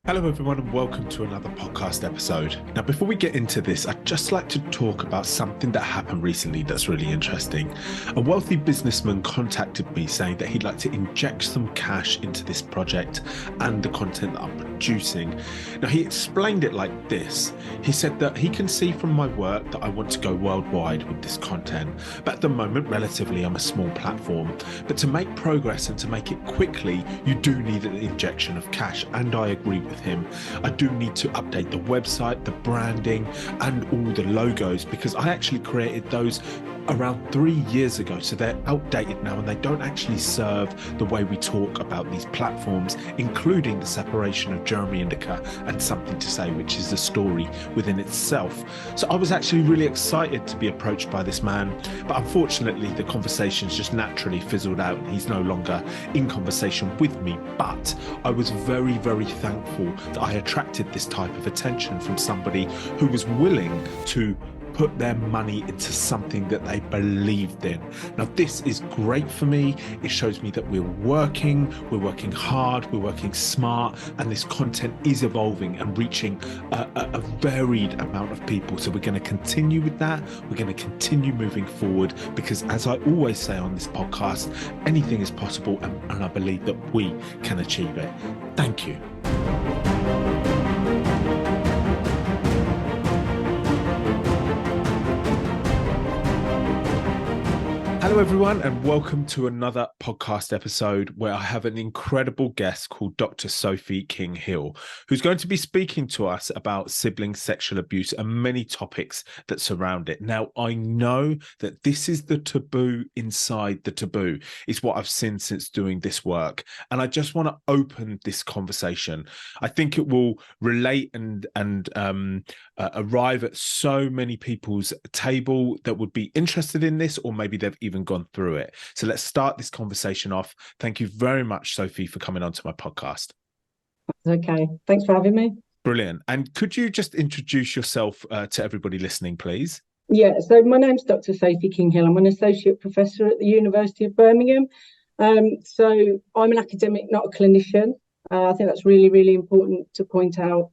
Hello everyone and welcome to another podcast episode. Now before we get into this, I'd just like to talk about something that happened recently that's really interesting. A wealthy businessman contacted me saying that he'd like to inject some cash into this project and the content that I'm producing. Now he explained it like this. He said that he can see from my work that I want to go worldwide with this content, but at the moment relatively I'm a small platform. But to make progress and to make it quickly, you do need an injection of cash, and I agree with him. I do need to update the website, the branding, and all the logos, because I actually created those around 3 years ago, so they're outdated now and they don't actually serve the way we talk about these platforms, including the separation of Jeremy Indica and Something to Say, which is a story within itself. So I was actually really excited to be approached by this man, but unfortunately the conversations just naturally fizzled out and he's no longer in conversation with me. But I was very, very thankful that I attracted this type of attention from somebody who was willing to put their money into something that they believed in. Now, this is great for me. It shows me that we're working hard, we're working smart, and this content is evolving and reaching a varied amount of people. So we're going to continue with that. We're going to continue moving forward because, as I always say on this podcast, anything is possible, and I believe that we can achieve it. Thank you. Hello everyone and welcome to another podcast episode where I have an incredible guest called Dr. Sophie King-Hill, who's going to be speaking to us about sibling sexual abuse and many topics that surround it. Now, I know that this is the taboo inside the taboo. It's what I've seen since doing this work. And I just want to open this conversation. I think it will relate and arrive at so many people's table that would be interested in this, or maybe they've even gone through it. So let's start this conversation off. Thank you very much, Sophie, for coming onto my podcast. Okay, thanks for having me. Brilliant. And could you just introduce yourself to everybody listening, please? Yeah, so my name's Dr. Sophie King-Hill. I'm an associate professor at the University of Birmingham. So I'm an academic, not a clinician. I think that's really, really important to point out.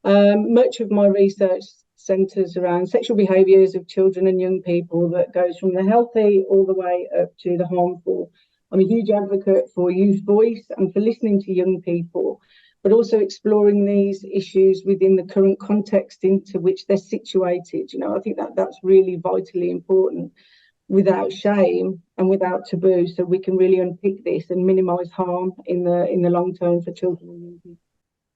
Much of my research centres around sexual behaviours of children and young people that goes from the healthy all the way up to the harmful. I'm a huge advocate for youth voice and for listening to young people, but also exploring these issues within the current context into which they're situated. You know, I think that's really vitally important, without shame and without taboo, so we can really unpick this and minimise harm in the long term for children and young people.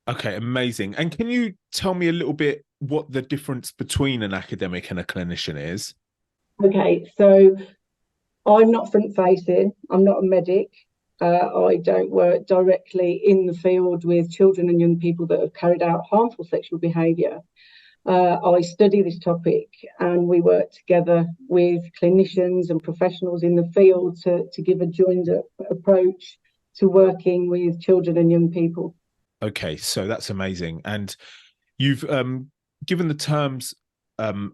Okay, amazing. And can you tell me a little bit what the difference between an academic and a clinician is? Okay, so I'm not front-facing. I'm not a medic. I don't work directly in the field with children and young people that have carried out harmful sexual behaviour. I study this topic and we work together with clinicians and professionals in the field to give a joined up approach to working with children and young people. Okay, so that's amazing. And you've given the terms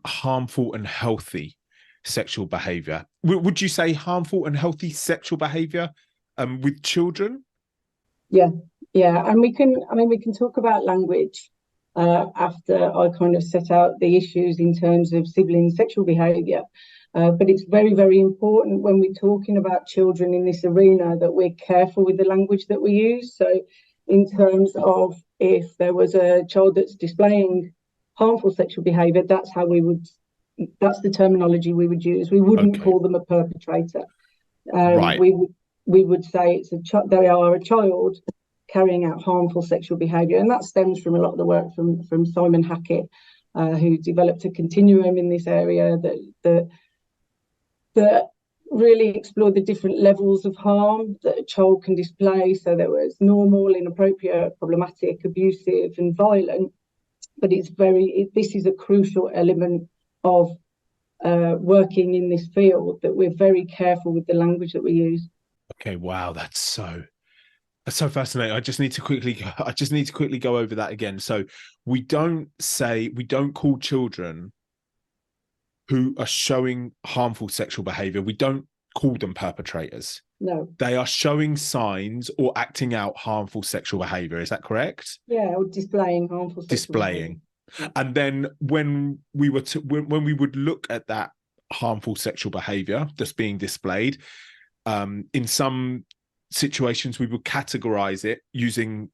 harmful and healthy sexual behaviour. Would you say harmful and healthy sexual behaviour with children? Yeah. And we can talk about language after I kind of set out the issues in terms of sibling sexual behaviour. But it's very, very important when we're talking about children in this arena that we're careful with the language that we use. So in terms of if there was a child that's displaying harmful sexual behaviour, that's the terminology we would use. We wouldn't call them a perpetrator. Right. We would say they are a child carrying out harmful sexual behaviour, and that stems from a lot of the work from Simon Hackett, who developed a continuum in this area that really explored the different levels of harm that a child can display. So there was normal, inappropriate, problematic, abusive, and violent. But this is a crucial element of working in this field, that we're very careful with the language that we use. Okay, wow, that's so fascinating. I just need to quickly go over that again. So we don't call children who are showing harmful sexual behavior, we don't call them perpetrators. No. They are showing signs or acting out harmful sexual behaviour. Is that correct? Yeah, or displaying harmful sexual Displaying. behaviour. And then when we would look at that harmful sexual behaviour that's being displayed, in some situations we would categorise it using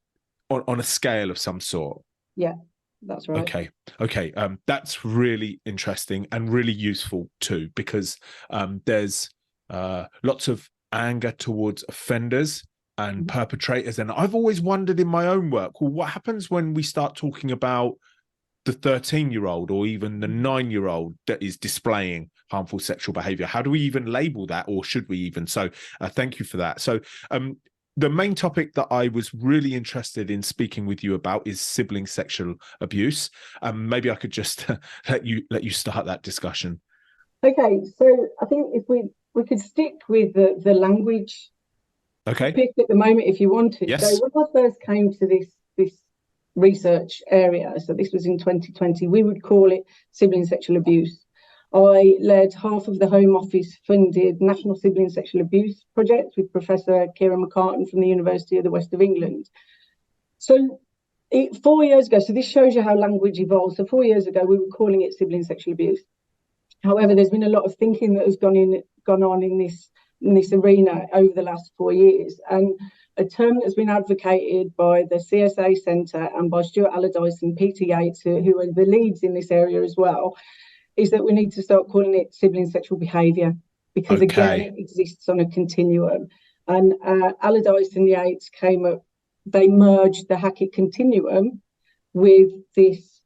on a scale of some sort. Yeah, that's right. Okay. That's really interesting and really useful too, because there's lots of anger towards offenders and perpetrators. And I've always wondered in my own work, well, what happens when we start talking about the 13-year-old or even the 9-year-old that is displaying harmful sexual behavior? How do we even label that, or should we even? So thank you for that. So the main topic that I was really interested in speaking with you about is sibling sexual abuse. Maybe I could just let you start that discussion. Okay, so I think if we could stick with the language pick at the moment if you want to. Yes. So when I first came to this research area, so this was in 2020, we would call it sibling sexual abuse. I led half of the Home Office funded National Sibling Sexual Abuse Project with Professor Kieran McCartan from the University of the West of England. So 4 years ago, so this shows you how language evolves. So 4 years ago, we were calling it sibling sexual abuse. However, there's been a lot of thinking that has gone on in this arena over the last 4 years. And a term that's been advocated by the CSA Centre and by Stuart Allardyce and Peter Yates, who are the leads in this area as well, is that we need to start calling it sibling sexual behaviour, because again, it exists on a continuum. And Allardyce and Yates they merged the Hackett continuum with this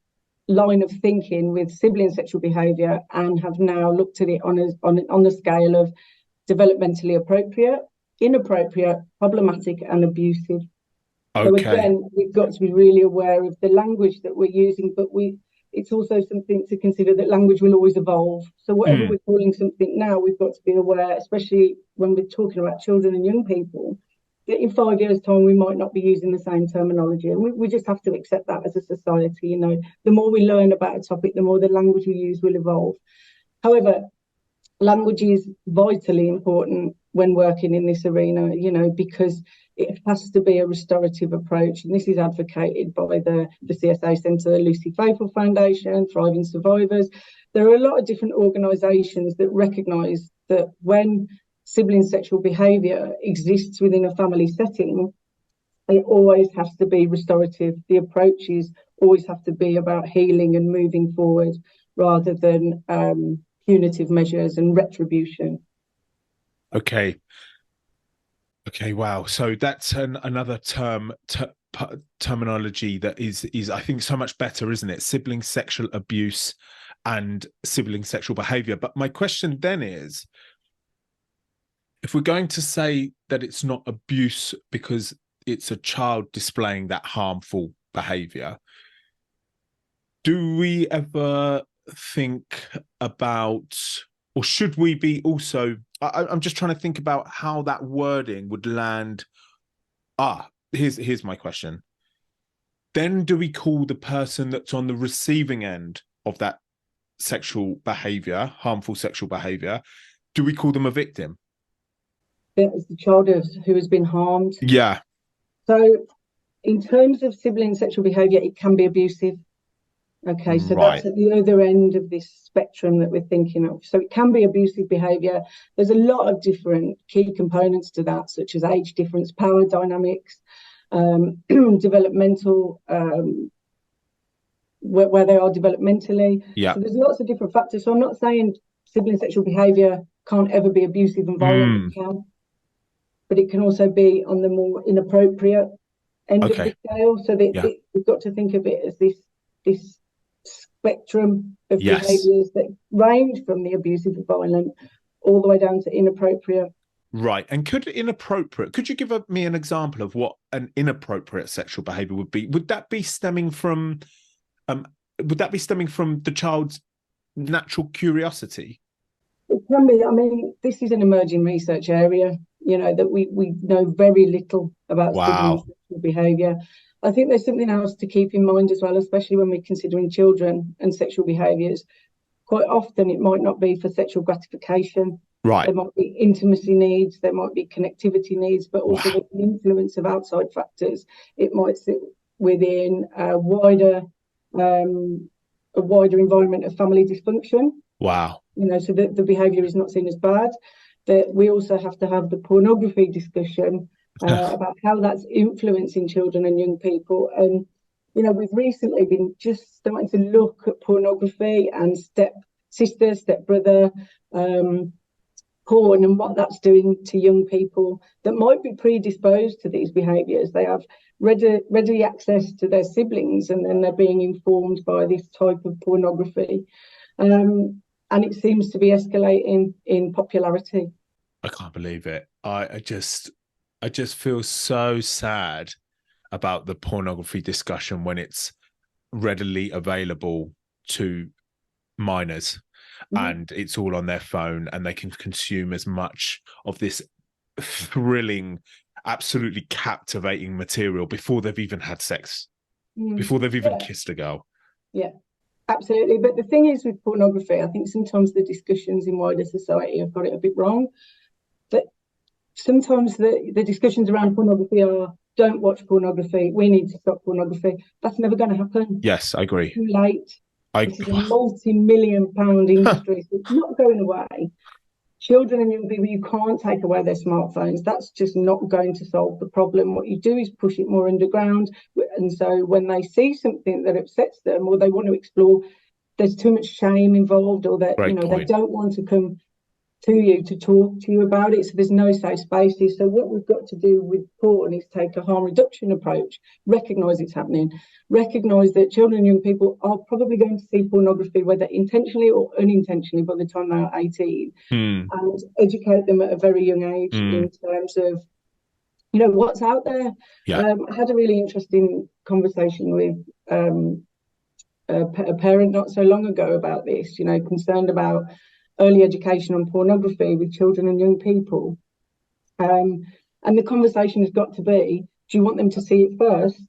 line of thinking with sibling sexual behaviour, and have now looked at it on the scale of developmentally appropriate, inappropriate, problematic, and abusive. So again, we've got to be really aware of the language that we're using, but it's also something to consider that language will always evolve. So whatever we're calling something now, we've got to be aware, especially when we're talking about children and young people, that in 5 years' time we might not be using the same terminology, and we just have to accept that as a society. The more we learn about a topic, the more the language we use will evolve. However, language is vitally important when working in this arena, because it has to be a restorative approach. And this is advocated by the CSA Centre, Lucy Faithful Foundation, Thriving Survivors. There are a lot of different organisations that recognise that when sibling sexual behaviour exists within a family setting, it always has to be restorative. The approaches always have to be about healing and moving forward, rather than punitive measures and retribution. Okay, wow. So that's another terminology that is I think so much better, isn't it? Sibling sexual abuse and sibling sexual behavior. But my question then is, if we're going to say that it's not abuse because it's a child displaying that harmful behavior, do we ever think about, or should we be also, I'm just trying to think about how that wording would land. Here's my question. Then do we call the person that's on the receiving end of that sexual behavior, harmful sexual behavior, do we call them a victim? It's the child who has been harmed. Yeah. So in terms of sibling sexual behavior, it can be abusive. Okay, so that's at the other end of this spectrum that we're thinking of. So it can be abusive behaviour. There's a lot of different key components to that, such as age difference, power dynamics, developmental, where they are developmentally. Yeah. So there's lots of different factors. So I'm not saying sibling sexual behaviour can't ever be abusive and violent. It can, but it can also be on the more inappropriate end of the scale. So we've got to think of it as this spectrum of behaviours that range from the abusive and violent all the way down to inappropriate. Right. And could you give me an example of what an inappropriate sexual behaviour would be? Would that be stemming from the child's natural curiosity? It can be. I mean, this is an emerging research area, that we know very little about sibling sexual behaviour. I think there's something else to keep in mind as well, especially when we're considering children and sexual behaviours. Quite often it might not be for sexual gratification. Right. There might be intimacy needs, there might be connectivity needs, but also Wow. with the influence of outside factors, it might sit within um, a wider environment of family dysfunction. Wow. So the behaviour is not seen as bad. That we also have to have the pornography discussion about how that's influencing children and young people. And we've recently been just starting to look at pornography and step sister, step brother, porn, and what that's doing to young people that might be predisposed to these behaviours. They have ready access to their siblings, and then they're being informed by this type of pornography. And it seems to be escalating in popularity. I can't believe it. I just feel so sad about the pornography discussion when it's readily available to minors, and it's all on their phone, and they can consume as much of this thrilling, absolutely captivating material before they've even had sex, before they've even kissed a girl. Yeah, absolutely. But the thing is with pornography, I think sometimes the discussions in wider society have got it a bit wrong. That sometimes the discussions around pornography are, don't watch pornography, we need to stop pornography. That's never going to happen. Yes, I agree. Too late. This is a multi-million-pound industry, so it's not going away. Children and young people, you can't take away their smartphones. That's just not going to solve the problem. What you do is push it more underground. And so when they see something that upsets them, or they want to explore, there's too much shame involved, or that they don't want to come to you to talk to you about it. So there's no safe spaces. So what we've got to do with porn is take a harm reduction approach, recognise it's happening, recognise that children and young people are probably going to see pornography, whether intentionally or unintentionally, by the time they're 18, and educate them at a very young age in terms of what's out there. I had a really interesting conversation with a parent not so long ago about this, concerned about early education on pornography with children and young people. And the conversation has got to be, do you want them to see it first,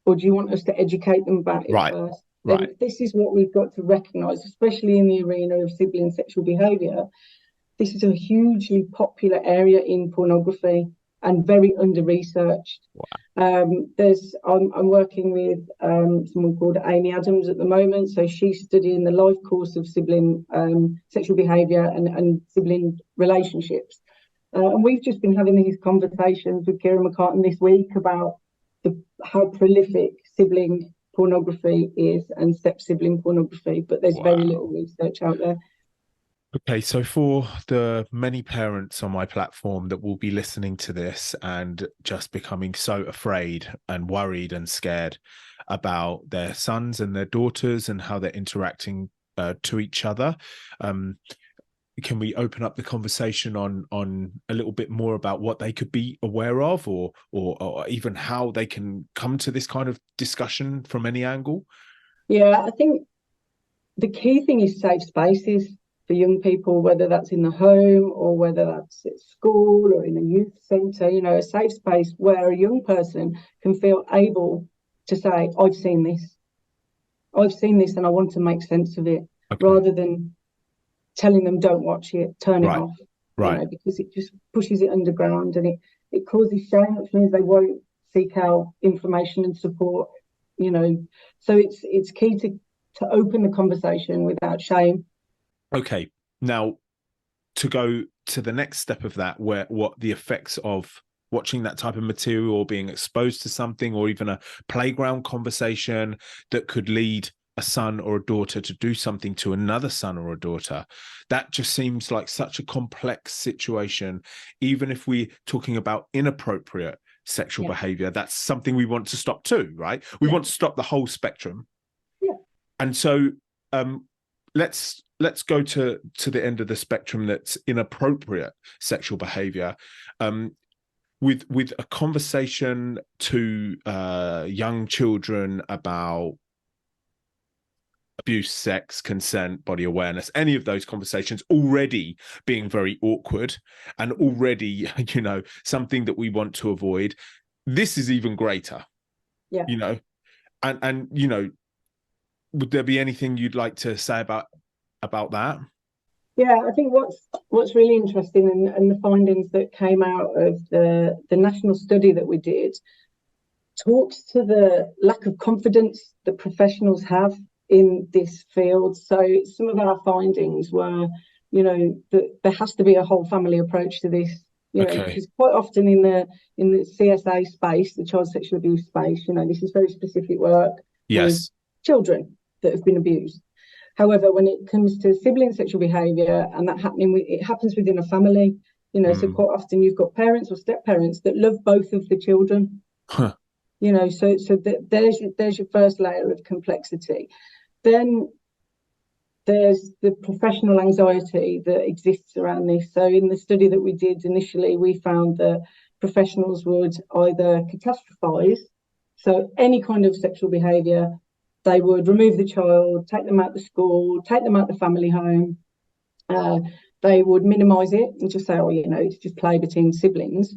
or do you want us to educate them about it first? Right. And this is what we've got to recognise, especially in the arena of sibling sexual behaviour. This is a hugely popular area in pornography and very under-researched. Wow. I'm working with someone called Amy Adams at the moment. So she's studying the life course of sibling sexual behaviour and sibling relationships. And we've just been having these conversations with Kira McCartan this week about how prolific sibling pornography is and step-sibling pornography, but there's very little research out there. Okay, so for the many parents on my platform that will be listening to this and just becoming so afraid and worried and scared about their sons and their daughters and how they're interacting to each other, can we open up the conversation on a little bit more about what they could be aware of, or even how they can come to this kind of discussion from any angle? Yeah, I think the key thing is safe spaces for young people, whether that's in the home or whether that's at school or in a youth centre, a safe space where a young person can feel able to say, I've seen this and I want to make sense of it, rather than telling them don't watch it, turn it off, because it just pushes it underground and it causes shame, which means they won't seek out information and support, So it's key to open the conversation without shame. Okay, now to go to the next step of that, what the effects of watching that type of material or being exposed to something, or even a playground conversation that could lead a son or a daughter to do something to another son or a daughter. That just seems like such a complex situation. Even if we're talking about inappropriate sexual behavior, that's something we want to stop too, right? We want to stop the whole spectrum. Yeah. And so let's go to the end of the spectrum, that's inappropriate sexual behavior, with a conversation to young children about abuse, sex, consent, body awareness, any of those conversations already being very awkward and already, something that we want to avoid. This is even greater. And would there be anything you'd like to say about that? Yeah, I think what's really interesting, and the findings that came out of the national study that we did talks to the lack of confidence that professionals have in this field. So some of our findings were, that there has to be a whole family approach to this. Okay. Because quite often in the CSA space, the child sexual abuse space, this is very specific work with Yes. children that have been abused. However, when it comes to sibling sexual behaviour and that it happens within a family. So quite often you've got parents or step parents that love both of the children. Huh. There's your first layer of complexity. Then there's the professional anxiety that exists around this. So in the study that we did initially, we found that professionals would either catastrophize, so any kind of sexual behaviour, they would remove the child, take them out the school, take them out the family home. They would minimise it and just say, it's just play between siblings.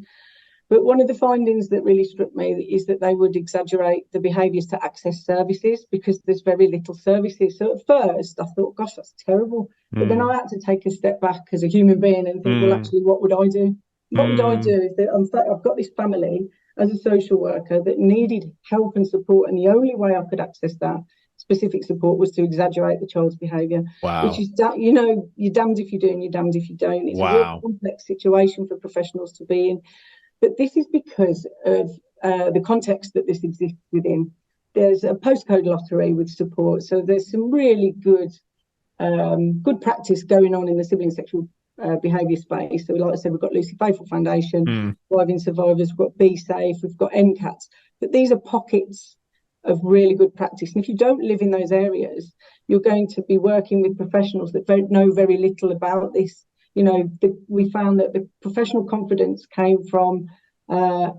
But one of the findings that really struck me is that they would exaggerate the behaviours to access services because there's very little services. So at first I thought, gosh, that's terrible. But then I had to take a step back as a human being and think, well, actually, what would I do? What would I do if I've got this family as a social worker that needed help and support, and the only way I could access that specific support was to exaggerate the child's behaviour, which Wow. is, you're damned if you do and you're damned if you don't. It's a real complex situation for professionals to be in. But this is because of the context that this exists within. There's a postcode lottery with support. So there's some really good practice going on in the sibling sexual behaviour space. So like I said, we've got Lucy Faithful Foundation, Thriving Survivors, we've got Be Safe, we've got MCATs. But these are pockets of really good practice. And if you don't live in those areas, you're going to be working with professionals that don't know very little about this. We found that the professional confidence came from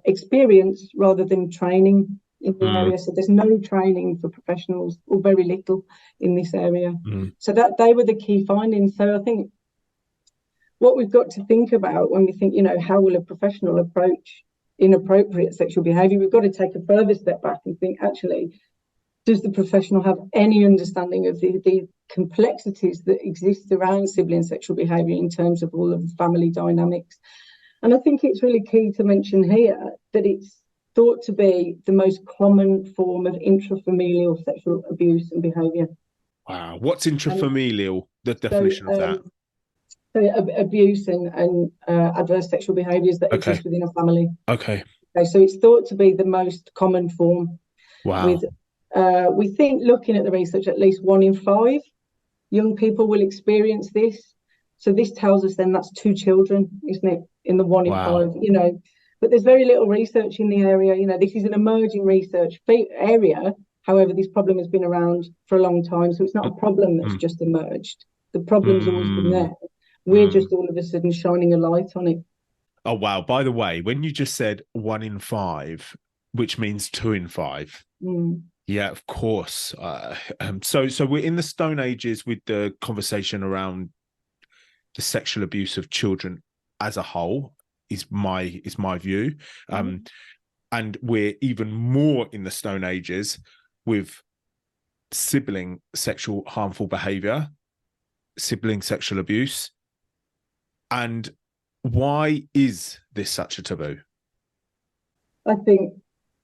experience rather than training in the area. So there's no training for professionals, or very little, in this area. So that they were the key findings. So I think what we've got to think about when we think, how will a professional approach inappropriate sexual behaviour, we've got to take a further step back and think, actually, does the professional have any understanding of the complexities that exist around sibling sexual behaviour in terms of all of the family dynamics? And I think it's really key to mention here that it's thought to be the most common form of intrafamilial sexual abuse and behaviour. Wow. What's intrafamilial? The definition of that? So abuse and adverse sexual behaviours that exist within a family. Okay. So it's thought to be the most common form. Wow. We think, looking at the research, at least 1 in 5 young people will experience this. So this tells us then that's 2 children, isn't it, in the 1 in 5, But there's very little research in the area. This is an emerging research area. However, this problem has been around for a long time. So it's not a problem that's just emerged. The problem's always been there. We're just all of a sudden shining a light on it. Oh, wow. By the way, when you just said 1 in 5, which means 2 in 5. Yeah, of course. So we're in the Stone Ages with the conversation around the sexual abuse of children as a whole, is my view. And we're even more in the Stone Ages with sibling sexual harmful behaviour, sibling sexual abuse. And why is this such a taboo? I think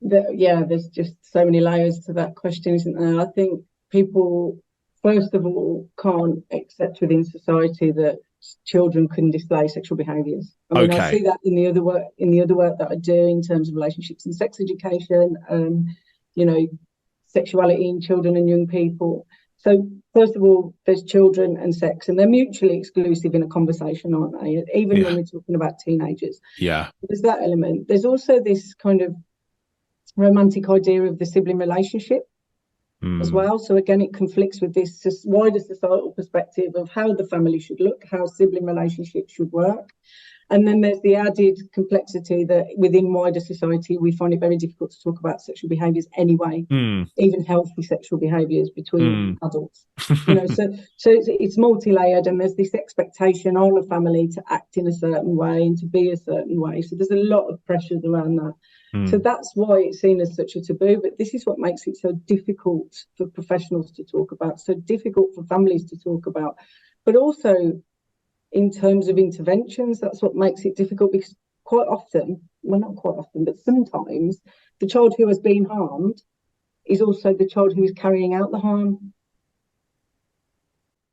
that, there's just so many layers to that question, isn't there? I think people, first of all, can't accept within society that children can display sexual behaviours. I mean, I see that in the other work that I do in terms of relationships and sex education, sexuality in children and young people. So first of all, there's children and sex, and they're mutually exclusive in a conversation, aren't they? Even when we're talking about teenagers. Yeah. There's that element. There's also this kind of romantic idea of the sibling relationship as well. So again, it conflicts with this wider societal perspective of how the family should look, how sibling relationships should work. And then there's the added complexity that within wider society, we find it very difficult to talk about sexual behaviours anyway, even healthy sexual behaviours between adults. So it's multi-layered, and there's this expectation on a family to act in a certain way and to be a certain way. So there's a lot of pressures around that. So that's why it's seen as such a taboo. But this is what makes it so difficult for professionals to talk about, so difficult for families to talk about. But also, in terms of interventions. That's what makes it difficult, because quite often, well, not quite often, but sometimes the child who has been harmed is also the child who is carrying out the harm.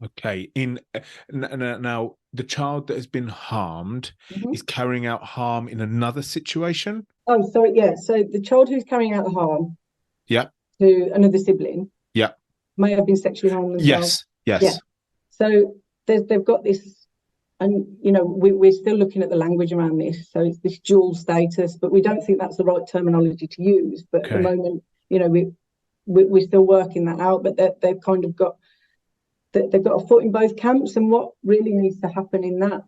Okay. Now, the child that has been harmed is carrying out harm in another situation? Oh, sorry, yeah. So the child who's carrying out the harm Yeah. to another sibling Yeah. may have been sexually harmed themselves. Yes. Yeah. So they've got this, and we're still looking at the language around this. So it's this dual status, but we don't think that's the right terminology to use. But at the moment, we're still working that out. But they've kind of got they've got a foot in both camps. And what really needs to happen in that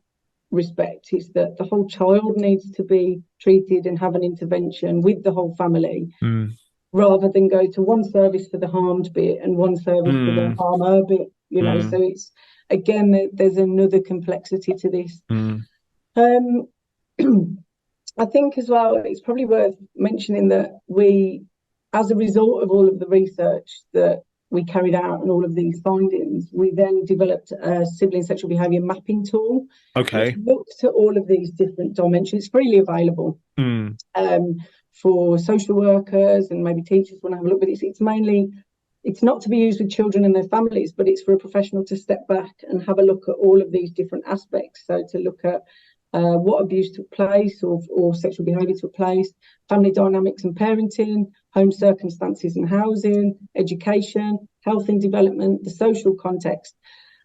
respect is that the whole child needs to be treated and have an intervention with the whole family, rather than go to one service for the harmed bit and one service for the harmer bit. So it's, again, there's another complexity to this. I think as well, it's probably worth mentioning that we, as a result of all of the research that we carried out and all of these findings, we then developed a sibling sexual behaviour mapping tool. Okay. Which looked at all of these different dimensions. It's freely available for social workers and maybe teachers want to have a look. But it's not to be used with children and their families, but it's for a professional to step back and have a look at all of these different aspects. So to look at what abuse took place or sexual behaviour took place, family dynamics and parenting, home circumstances and housing, education, health and development, the social context,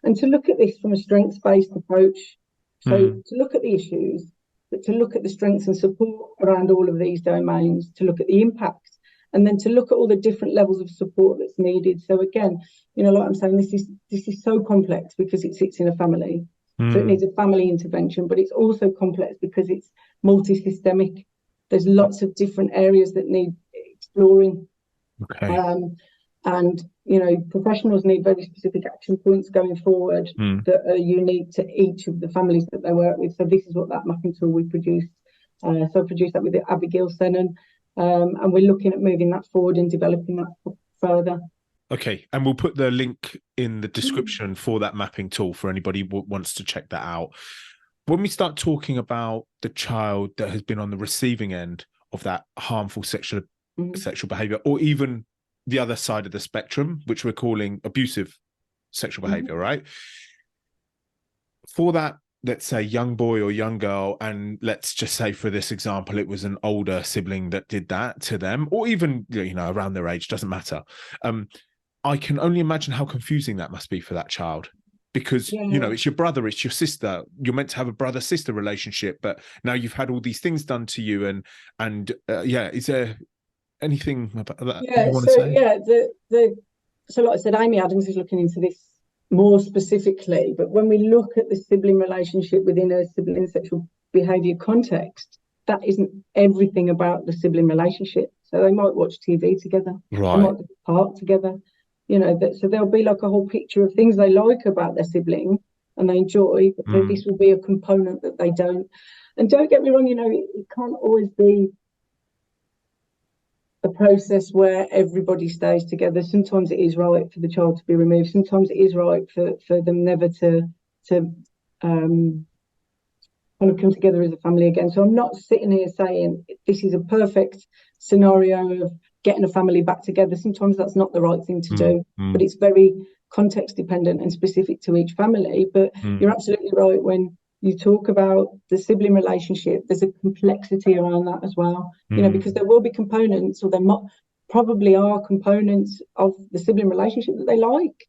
and to look at this from a strengths-based approach. So to look at the issues, but to look at the strengths and support around all of these domains, to look at the impact, and then to look at all the different levels of support that's needed. So again, like I'm saying, this is so complex because it sits in a family. So it needs a family intervention, but it's also complex because it's multi-systemic. There's lots of different areas that need exploring. Okay. And professionals need very specific action points going forward that are unique to each of the families that they work with. So this is what that mapping tool we produced. So I produced that with Abigail Sennon, and we're looking at moving that forward and developing that further. Okay, and we'll put the link in the description for that mapping tool for anybody who wants to check that out. When we start talking about the child that has been on the receiving end of that harmful sexual behaviour, or even the other side of the spectrum, which we're calling abusive sexual behaviour, right? For that, let's say, young boy or young girl, and let's just say for this example, it was an older sibling that did that to them, or even, around their age, doesn't matter. I can only imagine how confusing that must be for that child, because, it's your brother, it's your sister. You're meant to have a brother-sister relationship, but now you've had all these things done to you. And is there anything about that you want to say? Yeah, so like I said, Amy Adams is looking into this more specifically, but when we look at the sibling relationship within a sibling sexual behaviour context, that isn't everything about the sibling relationship. So they might watch TV together, right? They might go to the park together, so there'll be like a whole picture of things they like about their sibling and they enjoy, but this will be a component that they don't. And don't get me wrong, it can't always be a process where everybody stays together. Sometimes it is right for the child to be removed. Sometimes it is right for them never to kind of come together as a family again. So I'm not sitting here saying this is a perfect scenario of getting a family back together. Sometimes that's not the right thing to do, but it's very context dependent and specific to each family. But you're absolutely right when you talk about the sibling relationship. There's a complexity around that as well, because there will be components, or there probably are components of the sibling relationship that they like.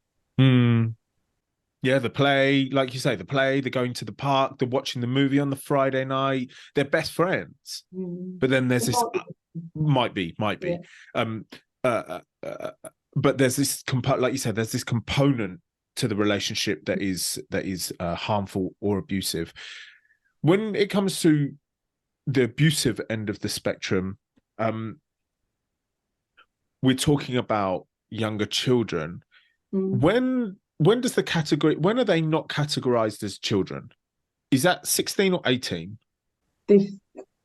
Yeah, the play, like you say, they're going to the park, they're watching the movie on the Friday night, they're best friends. But then there's this, might be. Yeah. But there's this, like you said, there's this component to the relationship that is harmful or abusive. When it comes to the abusive end of the spectrum, we're talking about younger children. When does the category, when are they not categorized as children? Is that 16 or 18? This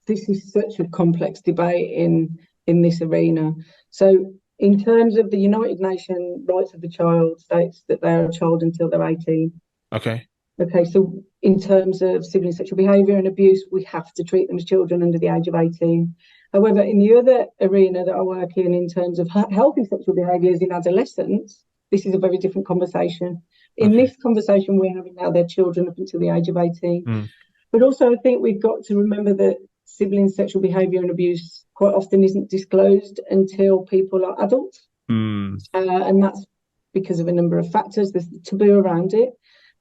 is such a complex debate in this arena. So in terms of the United Nations Rights of the Child states that they're a child until they're 18. Okay. Okay, so in terms of sibling sexual behaviour and abuse, we have to treat them as children under the age of 18. However, in the other arena that I work in terms of healthy sexual behaviours in adolescents, this is a very different conversation. In this conversation we're having now, they're children up until the age of 18. Mm. But also I think we've got to remember that sibling sexual behaviour and abuse quite often isn't disclosed until people are adults. Mm. And that's because of a number of factors. There's the taboo around it.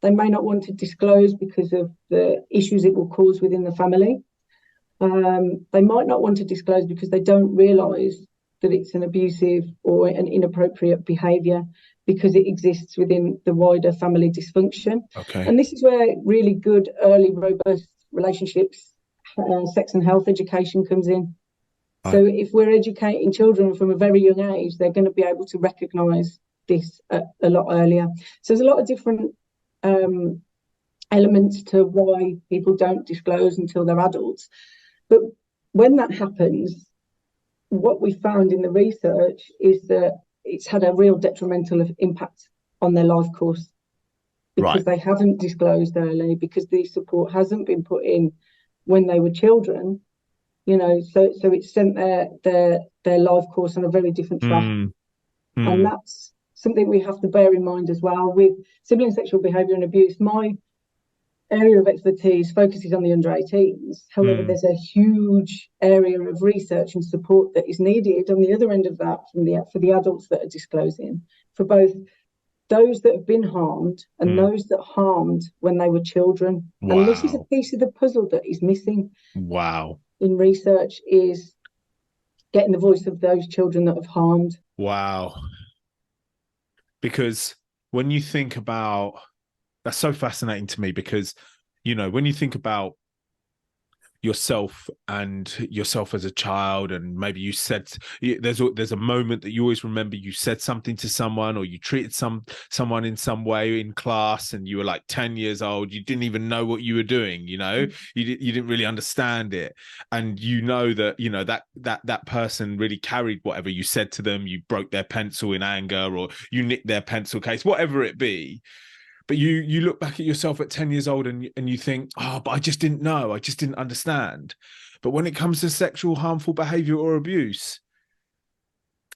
They may not want to disclose because of the issues it will cause within the family. They might not want to disclose because they don't realise that it's an abusive or an inappropriate behaviour because it exists within the wider family dysfunction. Okay. And this is where really good, early, robust relationships, sex and health education comes in. So if we're educating children from a very young age, they're going to be able to recognise this a lot earlier. So there's a lot of different elements to why people don't disclose until they're adults. But when that happens, what we found in the research is that it's had a real detrimental impact on their life course because they haven't disclosed early, because the support hasn't been put in when they were children, you know, so it's sent their life course on a very different track. And that's something we have to bear in mind as well. With sibling sexual behaviour and abuse, my area of expertise focuses on the under 18s. However, there's a huge area of research and support that is needed on the other end of that for the adults that are disclosing, for both those that have been harmed and those that harmed when they were children. Wow. And this is a piece of the puzzle that is missing. Wow. In research, is getting the voice of those children that have harmed. Wow. Because when you think about, that's so fascinating to me, because, you know, when you think about yourself as a child, and maybe you said, there's a moment that you always remember, you said something to someone, or you treated someone in some way in class, and you were like 10 years old, you didn't even know what you were doing, you know, you didn't really understand it, and you know that, you know, that person really carried whatever you said to them. You broke their pencil in anger, or you nicked their pencil case, whatever it be. But you look back at yourself at 10 years old and you think, oh, but I just didn't know. I just didn't understand. But when it comes to sexual harmful behavior or abuse,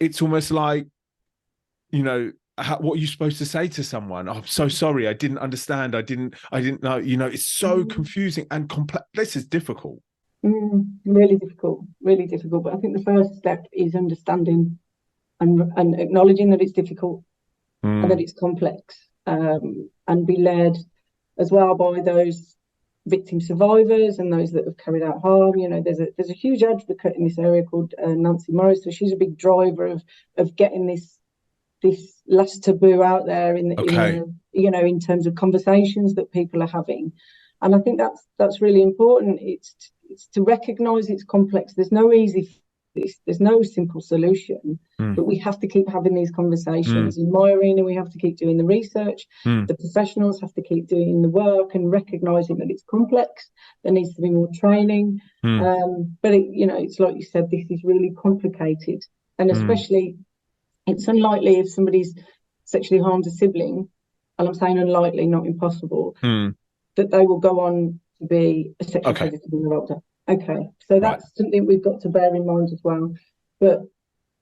it's almost like, you know, what are you supposed to say to someone? Oh, I'm so sorry. I didn't understand. I didn't know. You know, it's so confusing and complex. This is difficult. Really difficult. But I think the first step is understanding and acknowledging that it's difficult and that it's complex. And be led as well by those victim survivors and those that have carried out harm. You know, there's a huge advocate in this area called Nancy Morris. So she's a big driver of getting this last taboo out there in you know, in terms of conversations that people are having. And I think that's really important. It's to recognise it's complex. There's no simple solution, but we have to keep having these conversations. In my arena, we have to keep doing the research. The professionals have to keep doing the work and recognising that it's complex. There needs to be more training. But you know, it's like you said, this is really complicated, and especially it's unlikely if somebody's sexually harmed a sibling, and I'm saying unlikely, not impossible, that they will go on to be a sexual predator when they're older. Okay, so that's something we've got to bear in mind as well. But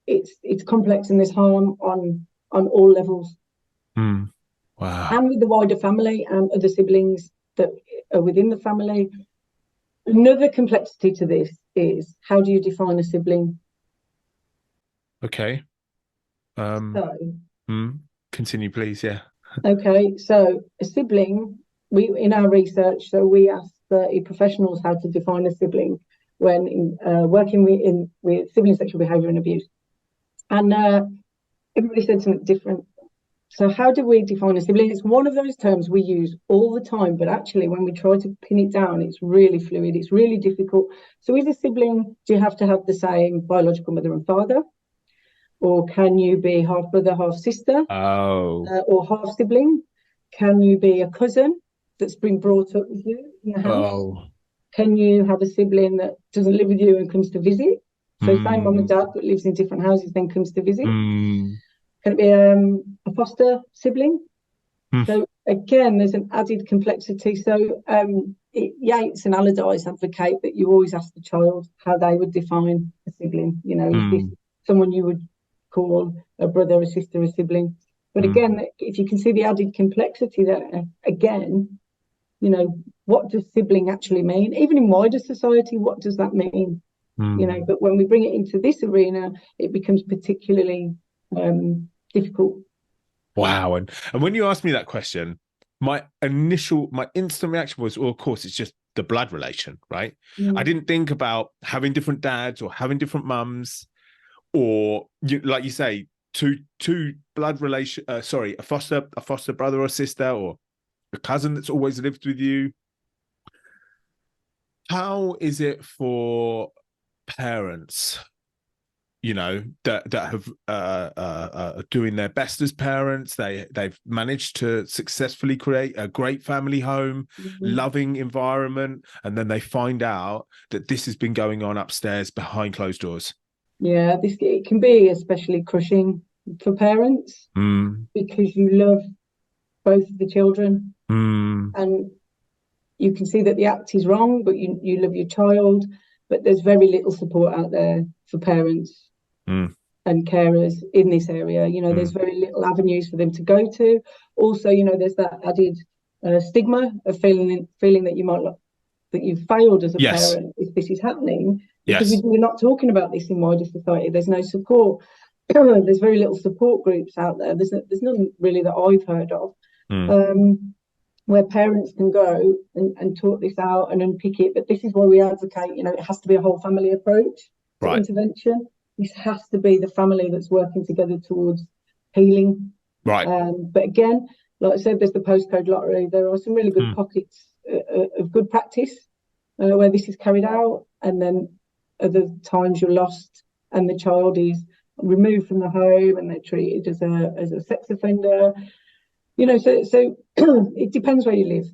it's complex, and there's harm on all levels. Wow. And with the wider family and other siblings that are within the family. Another complexity to this is, how do you define a sibling? Okay. Continue, please. Yeah. Okay, so a sibling, in our research, we asked 30 professionals how to define a sibling when working with sibling sexual behaviour and abuse. And everybody said something different. So how do we define a sibling? It's one of those terms we use all the time, but actually when we try to pin it down, it's really fluid, it's really difficult. So is a sibling, do you have to have the same biological mother and father? Or can you be half brother, half sister? Or half sibling? Can you be a cousin that's been brought up with you in the house? Can you have a sibling that doesn't live with you and comes to visit? So same mum and dad, but lives in different houses, then comes to visit. Can it be a foster sibling? So again, there's an added complexity. So Yates and Allardyce advocate that you always ask the child how they would define a sibling. You know, is this someone you would call a brother, a sister, a sibling? But again, if you can see the added complexity there, again, you know, what does sibling actually mean? Even in wider society, what does that mean? You know, but when we bring it into this arena, it becomes particularly difficult. Wow. And when you asked me that question, my instant reaction was, well, of course, it's just the blood relation, right? I didn't think about having different dads or having different mums, or like you say, two blood relation. A foster brother or sister, or a cousin that's always lived with you. How is it for parents, you know, that have doing their best as parents? They've managed to successfully create a great family home, loving environment, and then they find out that this has been going on upstairs behind closed doors. Yeah, it can be especially crushing for parents because you love both of the children, and you can see that the act is wrong, but you love your child. But there's very little support out there for parents and carers in this area. You know, there's very little avenues for them to go to. Also, you know, there's that added stigma of feeling that you might that you've failed as a parent if this is happening, because we're not talking about this in wider society. There's no support. There's very little support groups out there. There's none really that I've heard of. Where parents can go and talk this out and unpick it. But this is why we advocate, you know, it has to be a whole family approach to intervention. This has to be the family that's working together towards healing. Right. But again, like I said, there's the postcode lottery. There are some really good pockets of good practice where this is carried out. And then other times you're lost and the child is removed from the home and they're treated as a sex offender. You know, so it depends where you live.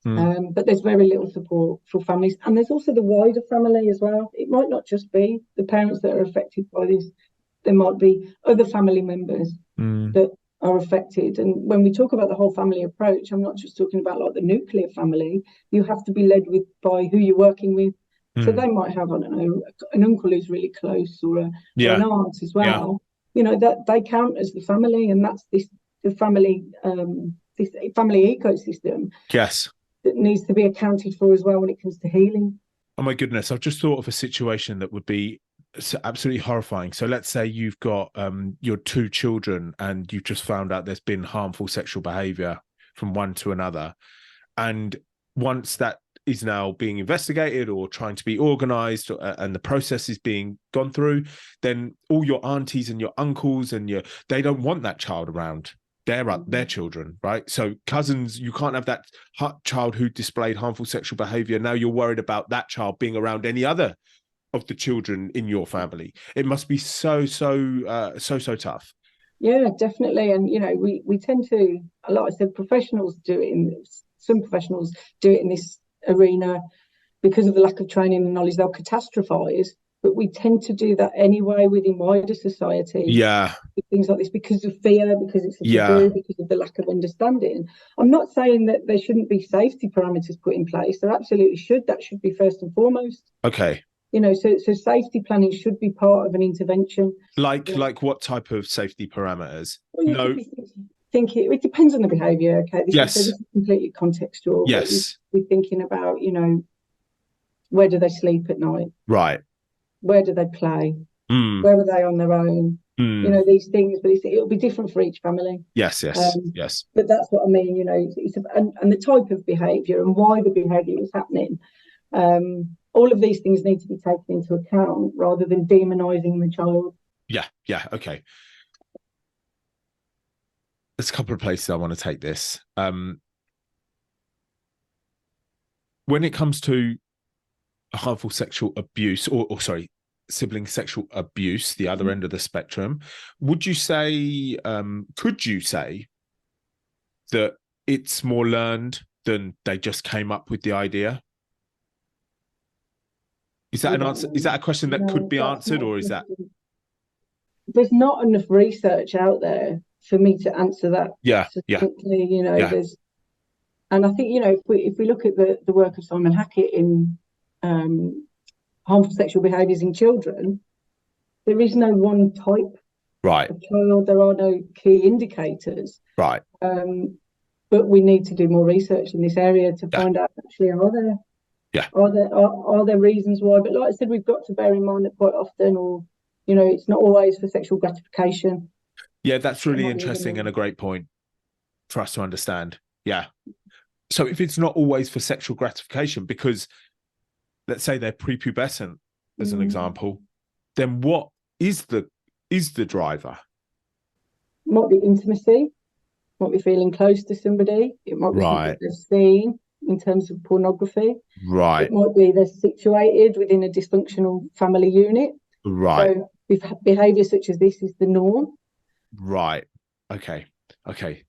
But there's very little support for families. And there's also the wider family as well. It might not just be the parents that are affected by this. There might be other family members that are affected. And when we talk about the whole family approach, I'm not just talking about like the nuclear family. You have to be led by who you're working with. So they might have, I don't know, an uncle who's really close or an aunt as well. You know, that they count as the family, and that's the family this family ecosystem that needs to be accounted for as well when it comes to healing. Oh my goodness, I've just thought of a situation that would be absolutely horrifying. So let's say you've got your two children and you've just found out there's been harmful sexual behavior from one to another, and once that is now being investigated or trying to be organized, and the process is being gone through, then all your aunties and your uncles and they don't want that child around their children, right? So cousins, you can't have that child who displayed harmful sexual behavior. Now you're worried about that child being around any other of the children in your family. It must be so tough. Yeah, definitely. And you know, we tend to, like I said, some professionals do it in this arena because of the lack of training and knowledge. They'll catastrophize, but we tend to do that anyway within wider society. Yeah. Things like this because of fear, because it's a taboo, because of the lack of understanding. I'm not saying that there shouldn't be safety parameters put in place. There absolutely should. That should be first and foremost. Okay. You know, so safety planning should be part of an intervention. Like what type of safety parameters? Well, it depends on the behaviour. Okay. This is completely contextual. Yes. We're thinking about, you know, where do they sleep at night? Right. Where do they play? Where are they on their own? You know, these things, but it'll be different for each family. Yes. But that's what I mean, you know, and the type of behaviour and why the behaviour is happening. All of these things need to be taken into account rather than demonising the child. Yeah, okay. There's a couple of places I want to take this. When it comes to harmful sexual abuse, or sibling sexual abuse, the other end of the spectrum, could you say that it's more learned than they just came up with the idea? Is that an answer? Is that a question that could be answered, or is that? There's not enough research out there for me to answer that Yeah, yeah, succinctly. You know, yeah. and I think, you know, if we look at the work of Simon Hackett in harmful sexual behaviours in children, there is no one type Right, of child. There are no key indicators. right. But we need to do more research in this area to Yeah, find out actually yeah. are there reasons why. But like I said, we've got to bear in mind that quite often, or you know, it's not always for sexual gratification. Yeah, that's It really might be the interesting and a norm. great point for us to understand. Yeah. So if it's not always for sexual gratification, because let's say they're prepubescent, as an example, then what is the driver? Might be intimacy, might be feeling close to somebody. It might be something Right, they've seen in terms of pornography. It right, might be they're situated within a dysfunctional family unit. right, So behaviour such as this is the norm. right. Okay, okay.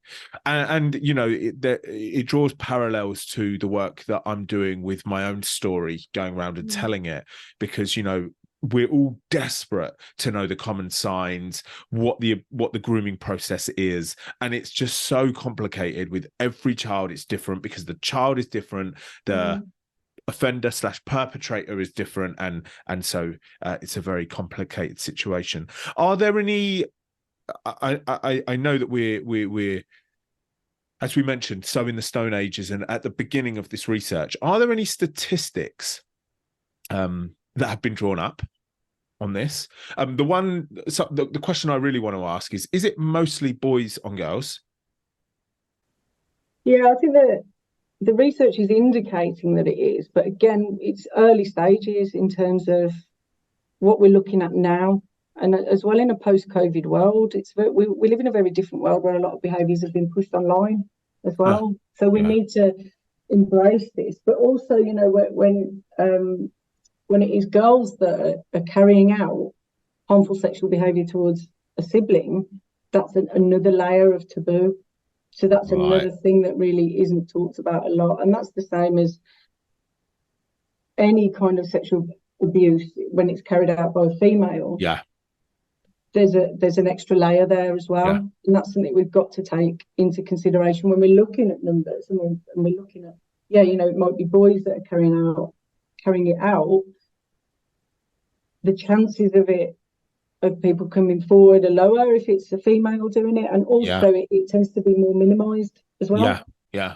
And you know, it draws parallels to the work that I'm doing with my own story, going around and telling it, because you know, we're all desperate to know the common signs, what the grooming process is, and it's just so complicated. With every child it's different, because the child is different, the offender slash perpetrator is different, and so it's a very complicated situation. Are there any, I know that we're as we mentioned, so in the Stone Ages and at the beginning of this research, are there any statistics that have been drawn up on this? The question I really want to ask is it mostly boys on girls? Yeah, I think that the research is indicating that it is, but again, it's early stages in terms of what we're looking at now. And as well, in a post-COVID world, we live in a very different world where a lot of behaviours have been pushed online as well. So we Yeah, need to embrace this, but also, you know, when it is girls that are carrying out harmful sexual behaviour towards a sibling, that's another layer of taboo. So that's right. another thing that really isn't talked about a lot. And that's the same as any kind of sexual abuse when it's carried out by a female. Yeah, There's an extra layer there as well. yeah, And that's something we've got to take into consideration when we're looking at numbers and we're looking at, yeah, you know, it might be boys that are carrying it out. The chances of people coming forward are lower if it's a female doing it, and yeah, also it tends to be more minimized as yeah, well. yeah.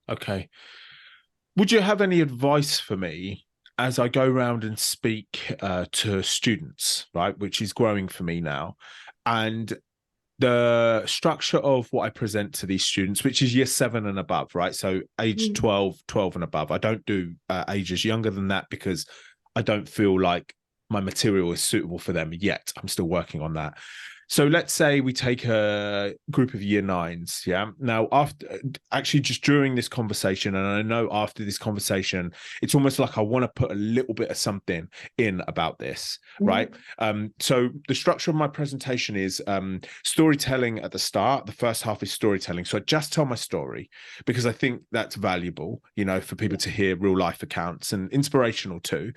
Okay. Would you have any advice for me as I go around and speak to students, right, which is growing for me now, and the structure of what I present to these students, which is year 7 and above, right? So age 12 and above. I don't do ages younger than that because I don't feel like my material is suitable for them yet. I'm still working on that. So let's say we take a group of year 9s. Yeah. Now, after actually just during this conversation, and I know after this conversation, it's almost like I want to put a little bit of something in about this, right? So the structure of my presentation is storytelling at the start. The first half is storytelling. So I just tell my story because I think that's valuable, you know, for people to hear real life accounts and inspirational too.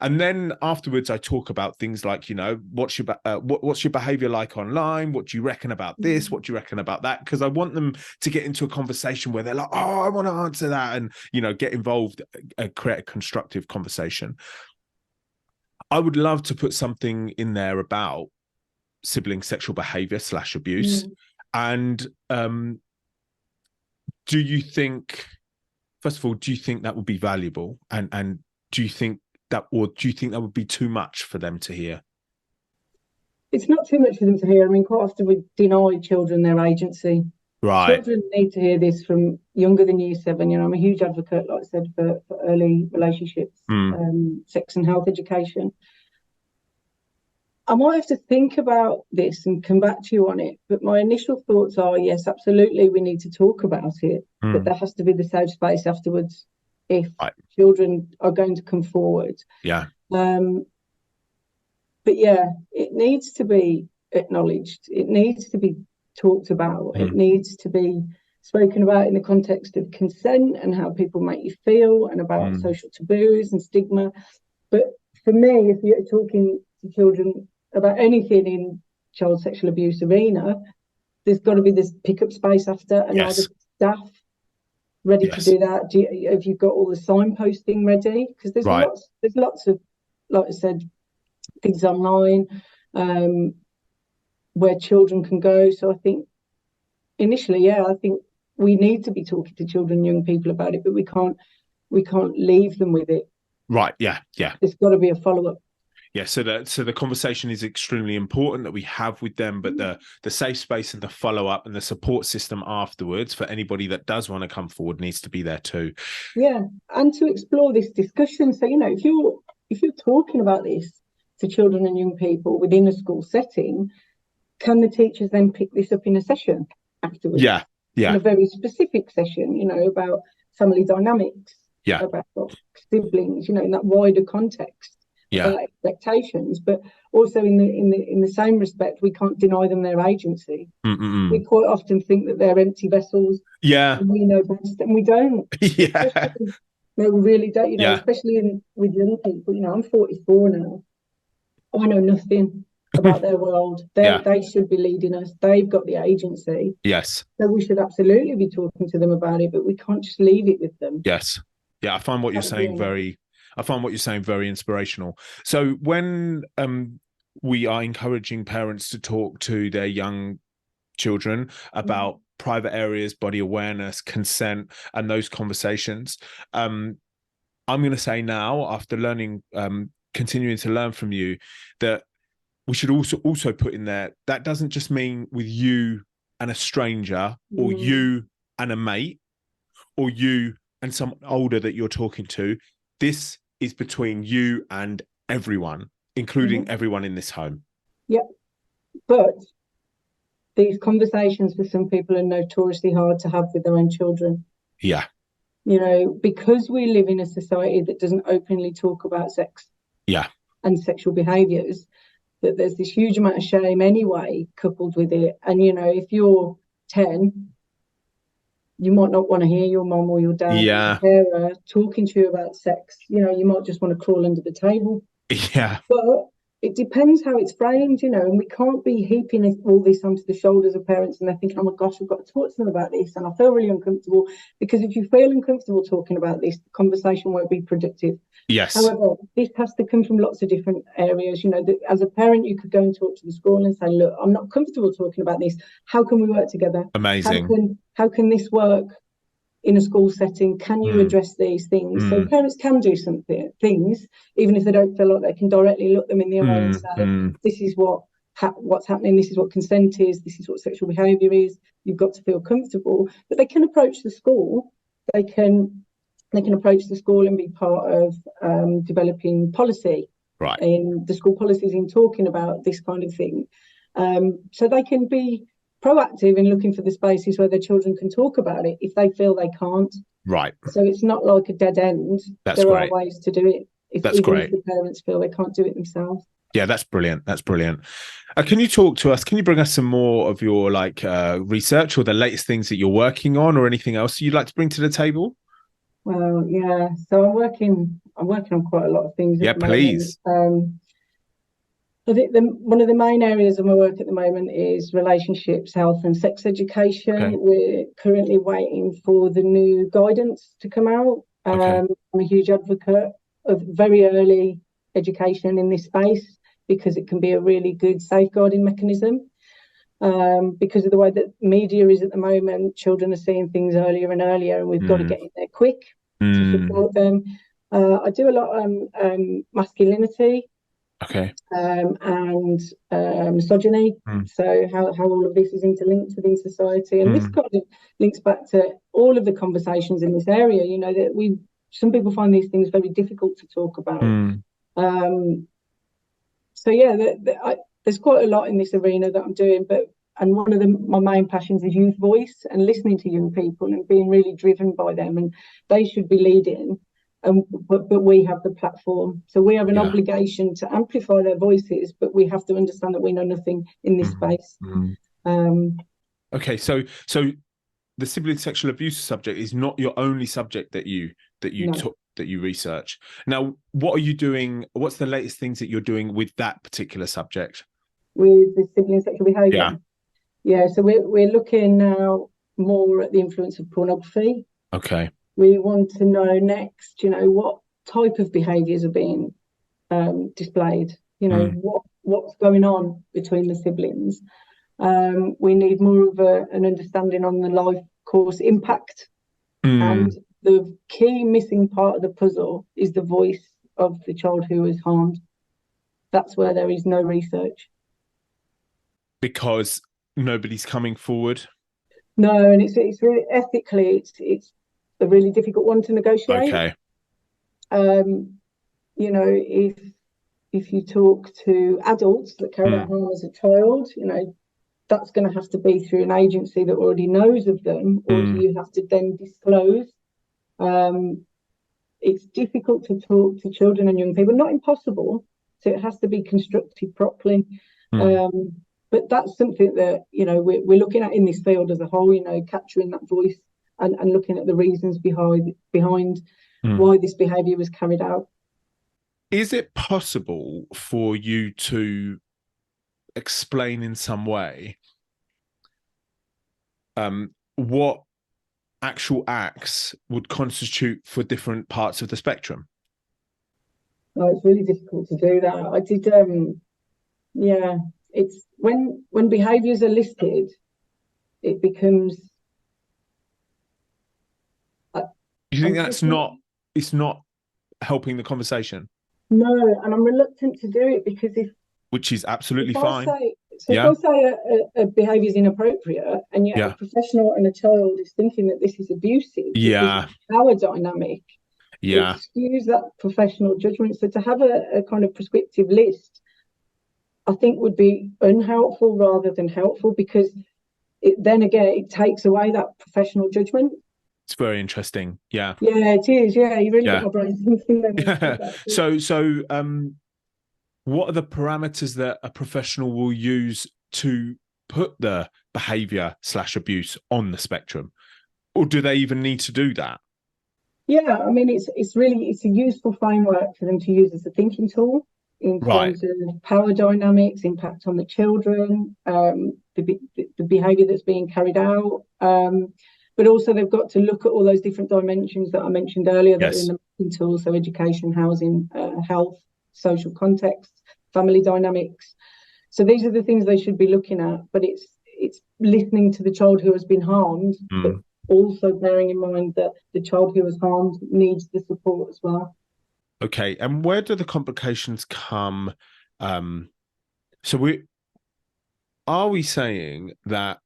And then afterwards, I talk about things like, you know, what's your behavior like online? What do you reckon about this? What do you reckon about that? Because I want them to get into a conversation where they're like, oh, I want to answer that, and, you know, get involved, create a constructive conversation. I would love to put something in there about sibling sexual behavior / abuse. And do you think, first of all, do you think that would be valuable? And do you think that, or do you think that would be too much for them to hear? It's not too much for them to hear. I mean, quite often we deny children their agency. Right. Children need to hear this from younger than year 7. You know, I'm a huge advocate, like I said, for early relationships, sex and health education. I might have to think about this and come back to you on it, but my initial thoughts are, yes, absolutely, we need to talk about it, but there has to be the safe space afterwards if Right. children are going to come forward. Yeah. But yeah, it needs to be acknowledged. It needs to be talked about. It needs to be spoken about in the context of consent and how people make you feel, and about social taboos and stigma. But for me, if you're talking to children about anything in child sexual abuse arena, there's got to be this pickup space after, and are the staff ready to do that? Have you got all the signposting ready? Because there's lots of, like I said, things online where children can go. So I think initially, I think we need to be talking to children and young people about it, but we can't leave them with it. Right. Yeah. There's got to be a follow-up. Yeah, so the conversation is extremely important that we have with them, but the safe space and the follow-up and the support system afterwards for anybody that does want to come forward needs to be there too. Yeah, and to explore this discussion. So, if you're talking about this to children and young people within a school setting, can the teachers then pick this up in a session afterwards? Yeah. In a very specific session, about family dynamics, about siblings, in that wider context. About expectations, but also in the same respect, we can't deny them their agency. We quite often think that they're empty vessels. And we know best, and we don't. No, we really don't. Especially with young people. I'm 44 now. I know nothing about their world. They should be leading us. They've got the agency. Yes. So we should absolutely be talking to them about it, but we can't just leave it with them. Yes. Yeah, I find what you're saying very inspirational. So when we are encouraging parents to talk to their young children about private areas, body awareness, consent, and those conversations, I'm going to say now, after learning, continuing to learn from you, that we should also put in there, that doesn't just mean with you and a stranger, or you and a mate, or you and someone older that you're talking to. This is between you and everyone, including everyone in this home. Yep. But these conversations for some people are notoriously hard to have with their own children. Yeah. Because we live in a society that doesn't openly talk about sex. Yeah. And sexual behaviours, that there's this huge amount of shame anyway coupled with it. And, if you're 10, you might not want to hear your mum or your dad or your carer talking to you about sex. You might just want to crawl under the table. Yeah. But it depends how it's framed, and we can't be heaping all this onto the shoulders of parents and they're thinking, oh my gosh, we've got to talk to them about this and I feel really uncomfortable. Because if you feel uncomfortable talking about this, the conversation won't be productive. Yes. However, this has to come from lots of different areas. As a parent, you could go and talk to the school and say, look, I'm not comfortable talking about this. How can we work together? Amazing. How can this work in a school setting? Can you address these things? So parents can do things, even if they don't feel like they can directly look them in the eye and say, this is what's happening, this is what consent is, this is what sexual behaviour is. You've got to feel comfortable. But they can approach the school. They can approach the school and be part of developing policy in the school policies, in talking about this kind of thing. So they can be proactive in looking for the spaces where their children can talk about it if they feel they can't. Right. So it's not like a dead end. There are ways to do it if the parents feel they can't do it themselves. Yeah, that's brilliant. That's brilliant. Can you talk to us? Can you bring us some more of your research or the latest things that you're working on, or anything else you'd like to bring to the table? Well, yeah. So I'm working on quite a lot of things. Yeah, please. I think one of the main areas of my work at the moment is relationships, health and sex education. Okay. We're currently waiting for the new guidance to come out. I'm a huge advocate of very early education in this space because it can be a really good safeguarding mechanism. Because of the way that media is at the moment, children are seeing things earlier and earlier, and we've got to get in there quick to support them. I do a lot on masculinity. Okay. And misogyny. So how all of this is interlinked within society, and this kind of links back to all of the conversations in this area. That some people find these things very difficult to talk about. So yeah, there's quite a lot in this arena that I'm doing, and one of my main passions is youth voice and listening to young people and being really driven by them, and they should be leading. But we have the platform, so we have an obligation to amplify their voices, but we have to understand that we know nothing in this space. Okay, so the sibling sexual abuse subject is not your only subject that you research. Now, what are you doing? What's the latest things that you're doing with that particular subject? With the sibling sexual behaviour? Yeah, so we're looking now more at the influence of pornography. Okay. We want to know next, what type of behaviours are being displayed. Mm. What's going on between the siblings. We need more of an understanding on the life course impact. And Mm. the key missing part of the puzzle is the voice of the child who was harmed. That's where there is no research. Because nobody's coming forward. No, and it's really ethically, it's a really difficult one to negotiate. Okay. If you talk to adults that carried out harm as a child, that's going to have to be through an agency that already knows of them, or do you have to then disclose? It's difficult to talk to children and young people, not impossible. So it has to be constructed properly. But that's something that, we're looking at in this field as a whole, capturing that voice and looking at the reasons behind why this behaviour was carried out. Is it possible for you to explain in some way what actual acts would constitute for different parts of the spectrum? Oh, it's really difficult to do that. I did, it's when behaviours are listed, it becomes. You think it's not helping the conversation? No, and I'm reluctant to do it because which is absolutely fine. If I say a behaviour is inappropriate, and yet a professional and a child is thinking that this is abusive, power dynamic, it skews that professional judgment. So to have a kind of prescriptive list, I think would be unhelpful rather than helpful, because it takes away that professional judgment. It's very interesting. Yeah. Yeah, it is. Yeah, you really got my brain thinking then. So, what are the parameters that a professional will use to put the behaviour/abuse on the spectrum, or do they even need to do that? Yeah, I mean, it's a useful framework for them to use as a thinking tool in terms of power dynamics, impact on the children, the behaviour that's being carried out. But also they've got to look at all those different dimensions that I mentioned earlier that are in the mapping tool. So education, housing, health, social context, family dynamics. So these are the things they should be looking at, but it's listening to the child who has been harmed, but also bearing in mind that the child who was harmed needs the support as well. Okay, and where do the complications come? Are we saying that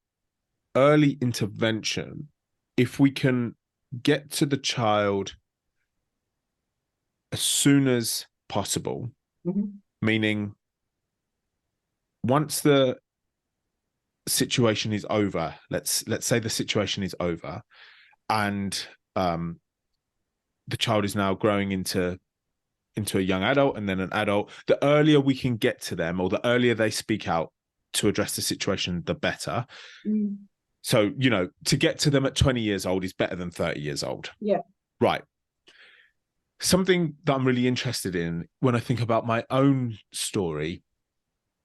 early intervention, if we can get to the child as soon as possible, meaning once the situation is over, let's say the situation is over, and the child is now growing into a young adult and then an adult, the earlier we can get to them, or the earlier they speak out to address the situation, the better. So, to get to them at 20 years old is better than 30 years old. Yeah. Right. Something that I'm really interested in when I think about my own story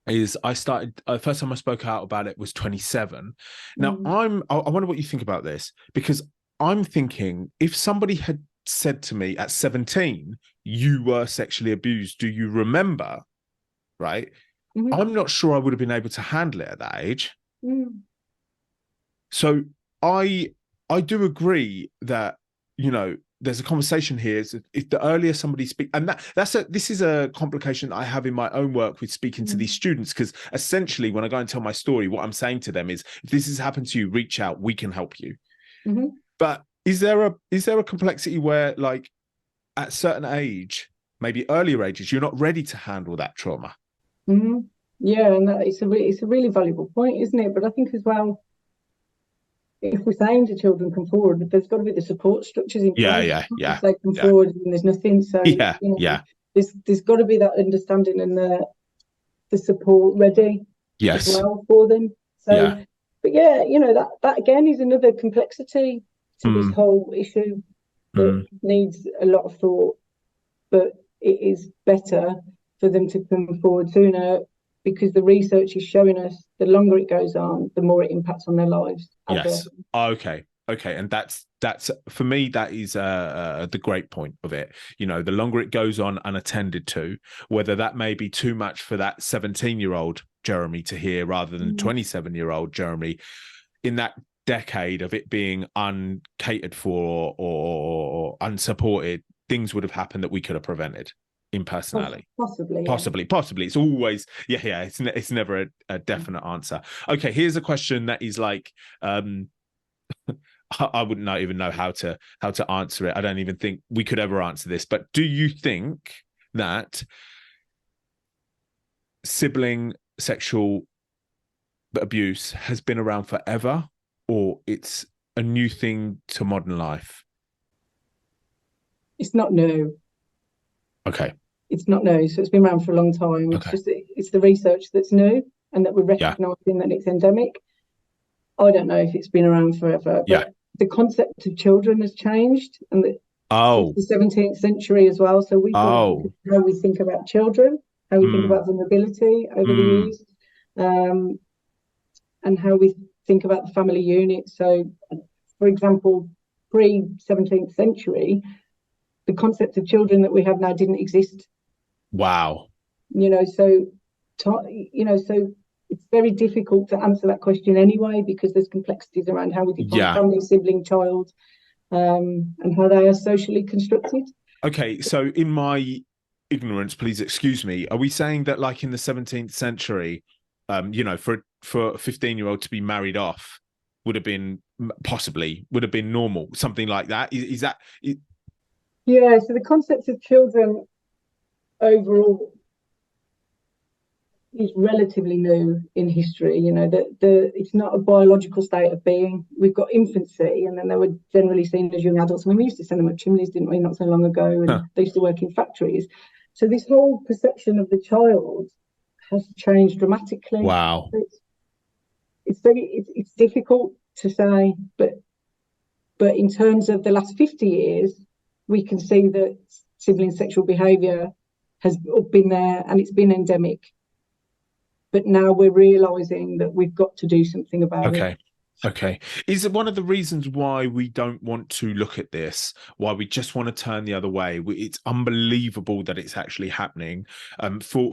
is I started, first time I spoke out about it was 27. Now, I wonder what you think about this, because I'm thinking, if somebody had said to me at 17, you were sexually abused, do you remember? Right? I'm not sure I would have been able to handle it at that age. So I do agree that, there's a conversation here. If the earlier somebody speaks, and this is a complication I have in my own work with speaking to these students, because essentially when I go and tell my story, what I'm saying to them is, if this has happened to you, reach out, we can help you. But is there a complexity where, like, at a certain age, maybe earlier ages, you're not ready to handle that trauma? Yeah, and it's a really valuable point, isn't it? But I think as well, if we're saying to children come forward, there's got to be the support structures in place. Yeah. They come forward and there's nothing. So there's got to be that understanding and the support ready as well for them. So, but that again is another complexity to this whole issue that needs a lot of thought. But it is better for them to come forward sooner, because the research is showing us the longer it goes on, the more it impacts on their lives. Yes. Okay. And that's for me, that is the great point of it. You know, the longer it goes on unattended to, whether that may be too much for that 17-year-old Jeremy to hear rather than 27-year-old Jeremy, in that decade of it being uncatered for or unsupported, things would have happened that we could have prevented in personality. Possibly. It's always it's never a definite answer. Okay, here's a question that is like I wouldn't even know how to answer it. I don't even think we could ever answer this, but do you think that sibling sexual abuse has been around forever, or it's a new thing to modern life? It's not new. Okay. It's not new, so it's been around for a long time. It's just it's the research that's new, and that we're recognising that it's endemic. I don't know if it's been around forever, but the concept of children has changed, and it's the 17th century as well. So we how we think about children, how we think about vulnerability over the years, and how we think about the family unit. So, for example, pre-17th century, the concept of children that we have now didn't exist. Wow. So it's very difficult to answer that question anyway, because there's complexities around how we define family, sibling, child, and how they are socially constructed. Okay, so in my ignorance, please excuse me, are we saying that like in the 17th century, for a 15-year-old to be married off would have been normal, something like that? Is that it? Yeah, so the concept of children overall is relatively new in history. It's not a biological state of being. We've got infancy, and then they were generally seen as young adults. I mean, we used to send them up chimneys, didn't we, not so long ago, and they used to work in factories. So this whole perception of the child has changed dramatically. Wow. It's difficult to say, but in terms of the last 50 years, we can see that sibling sexual behaviour has been there, and it's been endemic. But now we're realising that we've got to do something about it. Okay. Is it one of the reasons why we don't want to look at this, why we just want to turn the other way? It's unbelievable that it's actually happening for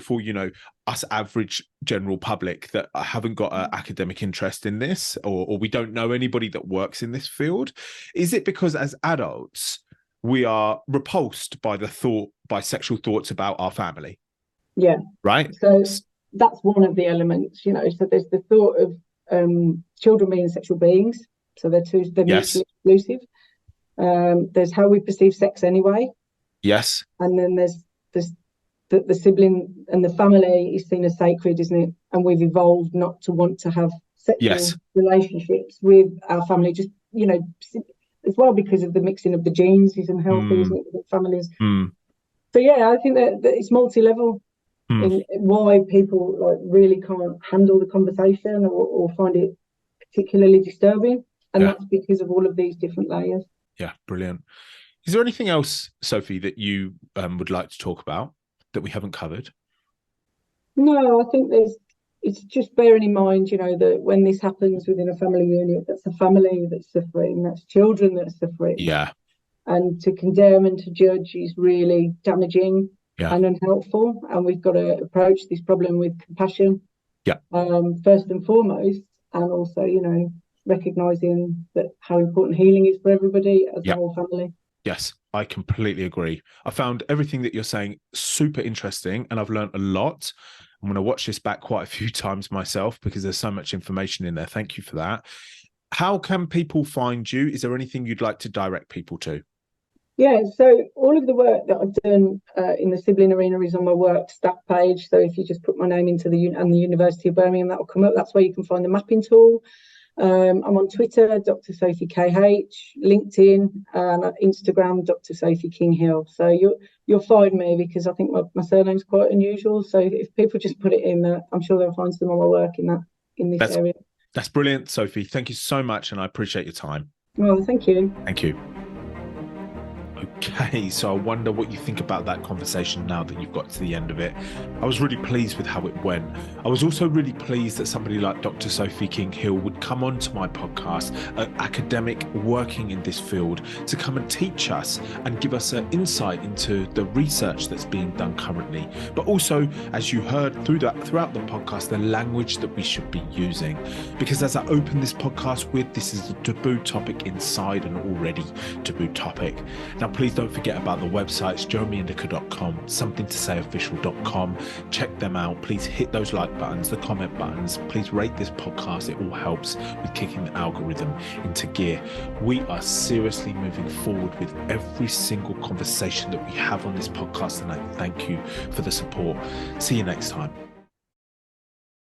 us average general public that haven't got an academic interest in this, or we don't know anybody that works in this field. Is it because as adults we are repulsed by sexual thoughts about our family? Yeah. Right? So that's one of the elements, so there's the thought of children being sexual beings, so they're mutually exclusive. There's how we perceive sex anyway. Yes. And then there's the sibling and the family is seen as sacred, isn't it? And we've evolved not to want to have sexual relationships with our family, just as well, because of the mixing of the genes isn't healthy, isn't it, with families. So I think that it's multi-level. In why people really can't handle the conversation or find it particularly disturbing, and that's because of all of these different layers. Yeah, brilliant. Is there anything else, Sophie, that you would like to talk about that we haven't covered? No, I think it's just bearing in mind, that when this happens within a family unit, that's a family that's suffering, that's children that's suffering. Yeah. And to condemn and to judge is really damaging. And unhelpful, and we've got to approach this problem with compassion, first and foremost, and also, recognising that how important healing is for everybody as a whole family. Yes, I completely agree. I found everything that you're saying super interesting, and I've learned a lot. I'm going to watch this back quite a few times myself because there's so much information in there. Thank you for that. How can people find you? Is there anything you'd like to direct people to? Yeah, so all of the work that I've done in the sibling arena is on my work staff page. So if you just put my name into the University of Birmingham, that will come up. That's where you can find the mapping tool. I'm on Twitter, Dr. Sophie KH, LinkedIn, and Instagram, Dr. Sophie King-Hill. So you'll find me because I think my surname's quite unusual. So if people just put it in, I'm sure they'll find some of my work in this area. That's brilliant, Sophie. Thank you so much, and I appreciate your time. Well, thank you. Thank you. Okay, so I wonder what you think about that conversation now that you've got to the end of it. I was really pleased with how it went. I was also really pleased that somebody like Dr. Sophie King-Hill would come onto my podcast, an academic working in this field, to come and teach us and give us an insight into the research that's being done currently. But also, as you heard throughout the podcast, the language that we should be using. Because as I open this podcast with, this is a taboo topic inside an already taboo topic. Now, please don't forget about the websites, jeremyindica.com, somethingtosayofficial.com. Check them out. Please hit those like buttons, the comment buttons. Please rate this podcast. It all helps with kicking the algorithm into gear. We are seriously moving forward with every single conversation that we have on this podcast, and I thank you for the support. See you next time.